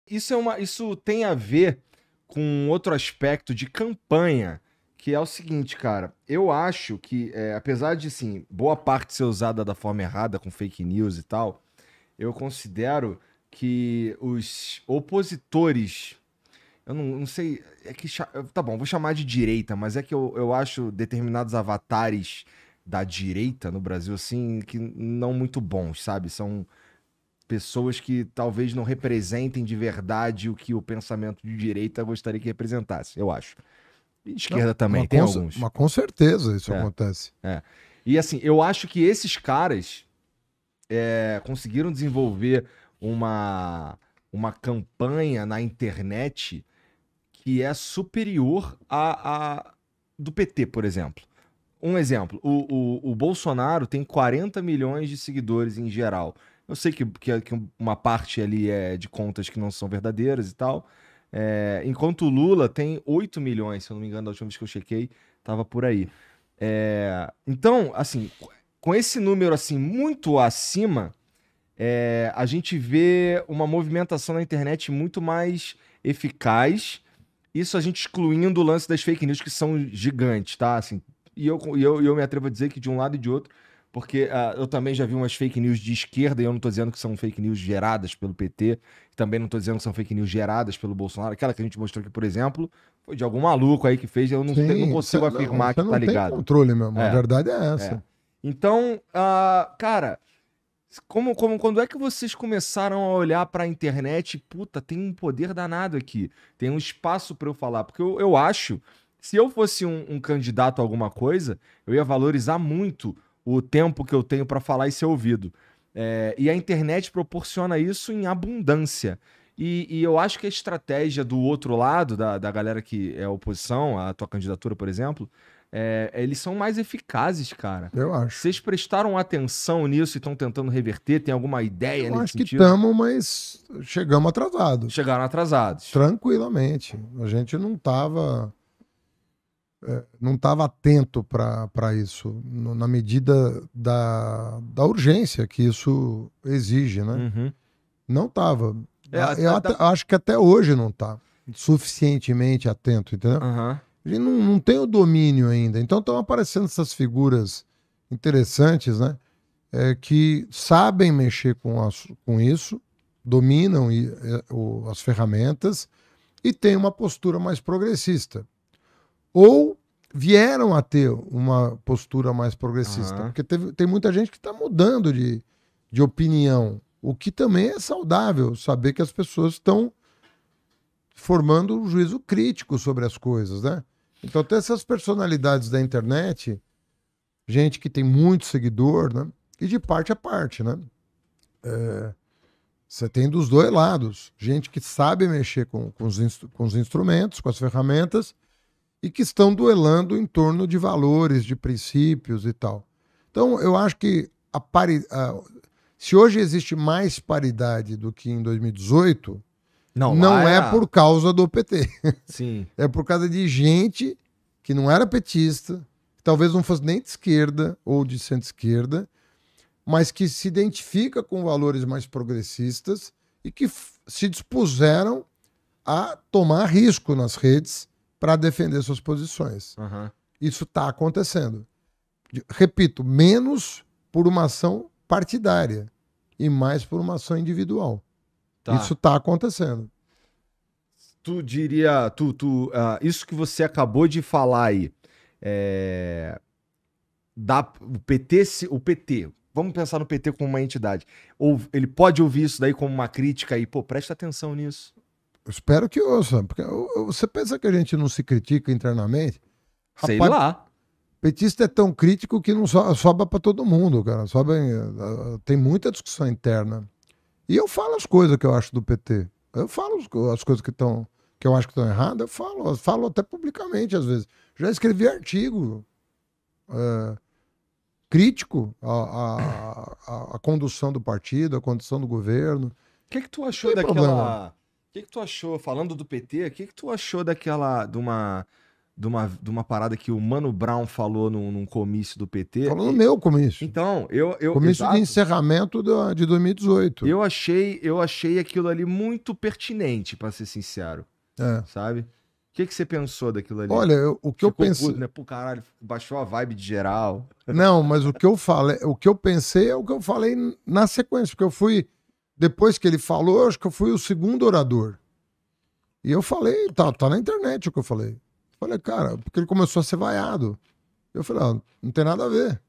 isso tem a ver com outro aspecto de campanha, que é o seguinte, cara. Eu acho que, apesar de, assim, boa parte ser usada da forma errada, com fake news e tal, eu considero que os opositores. Eu não sei. Tá bom, vou chamar de direita, mas é que eu acho determinados avatares da direita no Brasil, assim, que não muito bons, sabe? São pessoas que talvez não representem de verdade o que o pensamento de direita gostaria que representasse, eu acho. E de Não, esquerda também, tem alguns. mas com certeza isso É, acontece. é. E assim, eu acho que esses caras conseguiram desenvolver uma campanha na internet que é superior à do PT, por exemplo. Um exemplo, o Bolsonaro tem 40 milhões de seguidores em geral. Eu sei que uma parte ali é de contas que não são verdadeiras e tal. Enquanto o Lula tem 8 milhões, se eu não me engano, da última vez que eu chequei, tava por aí. Então, assim, com esse número assim muito acima, a gente vê uma movimentação na internet muito mais eficaz. Isso a gente excluindo o lance das fake news, que são gigantes, tá? Assim, e eu me atrevo a dizer que de um lado e de outro, porque eu também já vi umas fake news de esquerda, e eu não tô dizendo que são fake news geradas pelo PT, também não tô dizendo que são fake news geradas pelo Bolsonaro. Aquela que a gente mostrou aqui, por exemplo, foi de algum maluco aí que fez, eu não Sim, consigo afirmar você que tá não tem ligado. controle mesmo. A É, verdade é é. essa. Então, cara, quando é que vocês começaram a olhar pra internet? Puta, tem um poder danado aqui. Tem um espaço pra eu falar. Porque eu acho, se eu fosse um candidato a alguma coisa, eu ia valorizar muito o tempo que eu tenho pra falar e ser ouvido. E a internet proporciona isso em abundância. E eu acho que a estratégia do outro lado, da galera que é oposição à tua candidatura, por exemplo, eles são mais eficazes, cara. Eu acho. Vocês prestaram atenção nisso e estão tentando reverter? Tem alguma ideia Eu nesse acho que sentido? estamos, mas chegamos atrasados. Chegaram atrasados. Tranquilamente. A gente não tava atento para isso, na medida da urgência que isso exige, né? Uhum. Não estava. É, Acho que até hoje não está suficientemente atento, entendeu? Aham. A gente não tem o domínio ainda. Então estão aparecendo essas figuras interessantes, né? Que sabem mexer com isso, dominam as ferramentas e têm uma postura mais progressista. Ou vieram a ter uma postura mais progressista, Aham. porque tem muita gente que está mudando de opinião, o que também é saudável, saber que as pessoas estão formando um juízo crítico sobre as coisas, né? Então tem essas personalidades da internet, gente que tem muito seguidor, né? E de parte a parte, né? Você tem dos dois lados, gente que sabe mexer com os instrumentos, com as ferramentas, e que estão duelando em torno de valores, de princípios e tal. Então, eu acho que se hoje existe mais paridade do que em 2018, Não, lá não é por causa do PT. Sim. É por causa de gente que não era petista, que talvez não fosse nem de esquerda ou de centro-esquerda, mas que se identifica com valores mais progressistas e que se dispuseram a tomar risco nas redes para defender suas posições. Aham. Isso está acontecendo. Repito, menos por uma ação partidária e mais por uma ação individual. Tá. Isso está acontecendo. Tu diria, isso que você acabou de falar aí, o PT, vamos pensar no PT como uma entidade, ou ele pode ouvir isso daí como uma crítica e, pô, presta atenção nisso. Eu espero que ouça, porque você pensa que a gente não se critica internamente? Sei Rapaz, lá. petista é tão crítico que não sobra para todo mundo, cara. Tem muita discussão interna. E eu falo as coisas que eu acho do PT. Eu falo as coisas que eu acho que estão erradas, eu falo até publicamente às vezes. Já escrevi artigo crítico à condução do partido, à condução do governo. O que tu achou Tem daquela... problema. O que tu achou, falando do PT, o que tu achou daquela... de uma parada que o Mano Brown falou num comício do PT. Falou no meu comício. Então, comício exato, de encerramento de 2018. eu achei aquilo ali muito pertinente, pra ser sincero. Sabe? O que você pensou daquilo ali? Olha, o que eu pensei... Puto, né? Pô, caralho, baixou a vibe de geral. Não, mas o que eu pensei é o que eu falei na sequência, porque eu fui, depois que ele falou, eu acho que eu fui o segundo orador. E eu falei, tá na internet o que eu falei. Falei, cara, porque ele começou a ser vaiado. Eu falei, não tem nada a ver.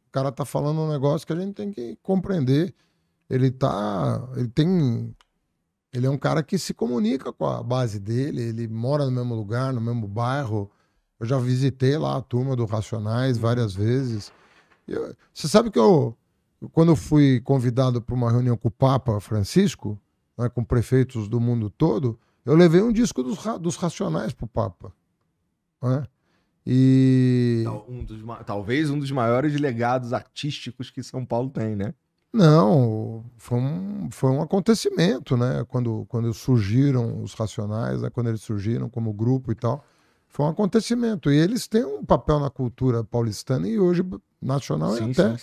O cara tá falando um negócio que a gente tem que compreender. Ele é um cara que se comunica com a base dele, ele mora no mesmo lugar, no mesmo bairro. Eu já visitei lá a turma do Racionais várias vezes. Você sabe que quando eu fui convidado para uma reunião com o Papa Francisco, né, com prefeitos do mundo todo, eu levei um disco dos Racionais pro Papa. Né? E... Talvez um dos maiores legados artísticos que São Paulo tem, né? Não, foi um acontecimento, né? Quando surgiram os Racionais, né? Quando eles surgiram como grupo e tal, foi um acontecimento. E eles têm um papel na cultura paulistana e hoje nacional e até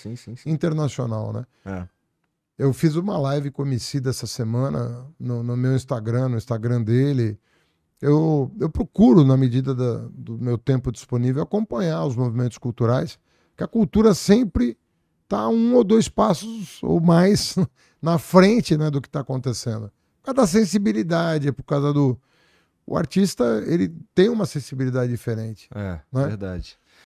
internacional, né? É. Eu fiz uma live com o Emicida essa semana no meu Instagram, no Instagram dele. Eu procuro, na medida do meu tempo disponível, acompanhar os movimentos culturais, que a cultura sempre está 1 ou 2 passos ou mais na frente, né, do que está acontecendo. Por causa da sensibilidade, por causa do... O artista, ele tem uma sensibilidade diferente. É, né? Verdade.